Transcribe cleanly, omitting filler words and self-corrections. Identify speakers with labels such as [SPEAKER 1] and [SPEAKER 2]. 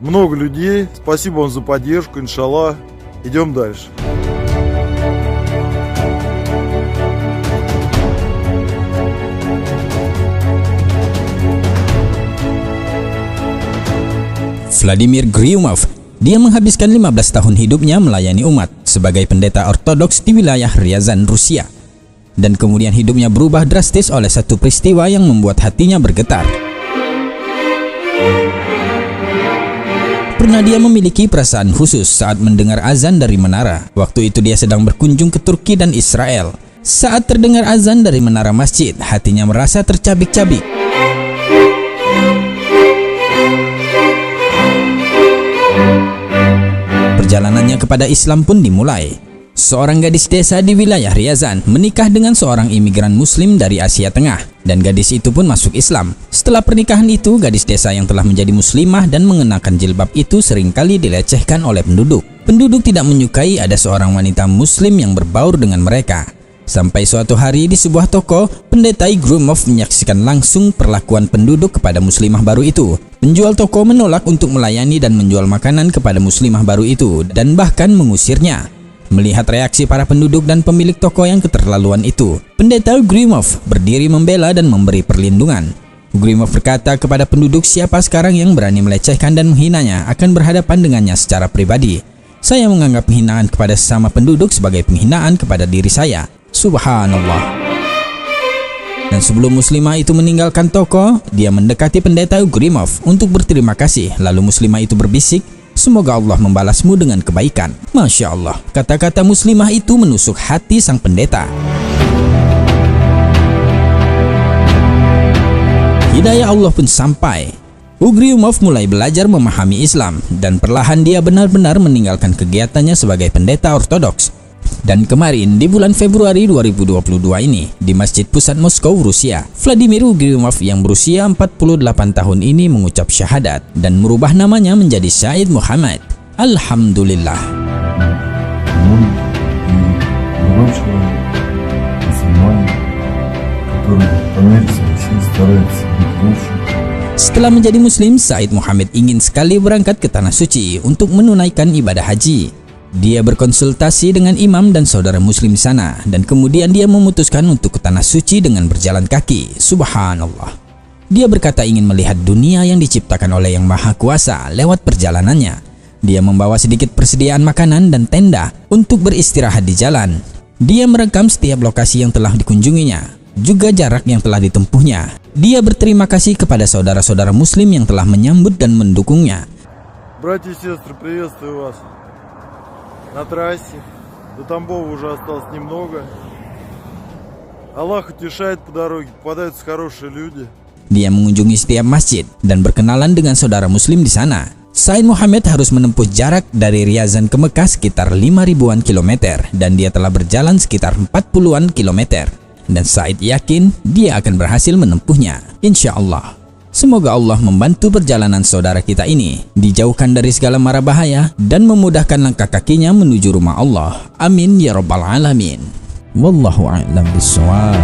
[SPEAKER 1] Много людей. Спасибо вам за поддержку. Иншаллах. Идем дальше.
[SPEAKER 2] Vladimir Gryumov, dia menghabiskan 15 tahun hidupnya melayani umat sebagai pendeta ortodoks di wilayah Ryazan, Rusia. Dan kemudian hidupnya berubah drastis oleh satu peristiwa yang membuat hatinya bergetar. Pernah dia memiliki perasaan khusus saat mendengar azan dari menara. Waktu itu dia sedang berkunjung ke Turki dan Israel. Saat terdengar azan dari menara masjid, hatinya merasa tercabik-cabik. Perjalanannya kepada Islam pun dimulai. Seorang gadis desa di wilayah Ryazan menikah dengan seorang imigran muslim dari Asia Tengah, dan gadis itu pun masuk Islam. Setelah pernikahan itu, gadis desa yang telah menjadi muslimah dan mengenakan jilbab itu seringkali dilecehkan oleh penduduk. Penduduk tidak menyukai ada seorang wanita muslim yang berbaur dengan mereka. Sampai suatu hari di sebuah toko, pendeta Gryumov menyaksikan langsung perlakuan penduduk kepada muslimah baru itu. Penjual toko menolak untuk melayani dan menjual makanan kepada muslimah baru itu, dan bahkan mengusirnya. Melihat reaksi para penduduk dan pemilik toko yang keterlaluan itu, pendeta Gryumov berdiri membela dan memberi perlindungan. Gryumov berkata kepada penduduk, siapa sekarang yang berani melecehkan dan menghinanya akan berhadapan dengannya secara pribadi. Saya menganggap penghinaan kepada sesama penduduk sebagai penghinaan kepada diri saya. Subhanallah. Dan sebelum muslimah itu meninggalkan toko, dia mendekati pendeta Gryumov untuk berterima kasih. Lalu muslimah itu berbisik, semoga Allah membalasmu dengan kebaikan. Masya Allah, kata-kata muslimah itu menusuk hati sang pendeta. Hidayah Allah pun sampai. Gryumov mulai belajar memahami Islam, dan perlahan dia benar-benar meninggalkan kegiatannya sebagai pendeta ortodoks. Dan kemarin di bulan Februari 2022 ini, di Masjid Pusat Moskow, Rusia, Vladimir Gryumov yang berusia 48 tahun ini mengucap syahadat dan merubah namanya menjadi Said Muhammad. Alhamdulillah. Setelah menjadi muslim, Said Muhammad ingin sekali berangkat ke Tanah Suci untuk menunaikan ibadah haji. Dia berkonsultasi dengan imam dan saudara muslim di sana, dan kemudian dia memutuskan untuk ke Tanah Suci dengan berjalan kaki. Subhanallah. Dia berkata ingin melihat dunia yang diciptakan oleh Yang Maha Kuasa lewat perjalanannya. Dia membawa sedikit persediaan makanan dan tenda untuk beristirahat di jalan. Dia merekam setiap lokasi yang telah dikunjunginya, juga jarak yang telah ditempuhnya. Dia berterima kasih kepada saudara-saudara muslim yang telah menyambut dan mendukungnya.
[SPEAKER 1] Братья и сестры, приветствую вас. На трассе. До Тамбова уже осталось немного. Аллах утешает по дороге, попадаются хорошие люди.
[SPEAKER 2] Dia mengunjungi setiap masjid dan berkenalan dengan saudara muslim di sana. Said Muhammad harus menempuh jarak dari Ryazan ke Mekah sekitar 5.000-an kilometer, dan dia telah berjalan sekitar 40-an kilometer. Dan Said yakin dia akan berhasil menempuhnya, insya Allah. Semoga Allah membantu perjalanan saudara kita ini, dijauhkan dari segala mara bahaya, dan memudahkan langkah kakinya menuju rumah Allah. Amin ya rabbal alamin. Wallahu a'lam bishawab.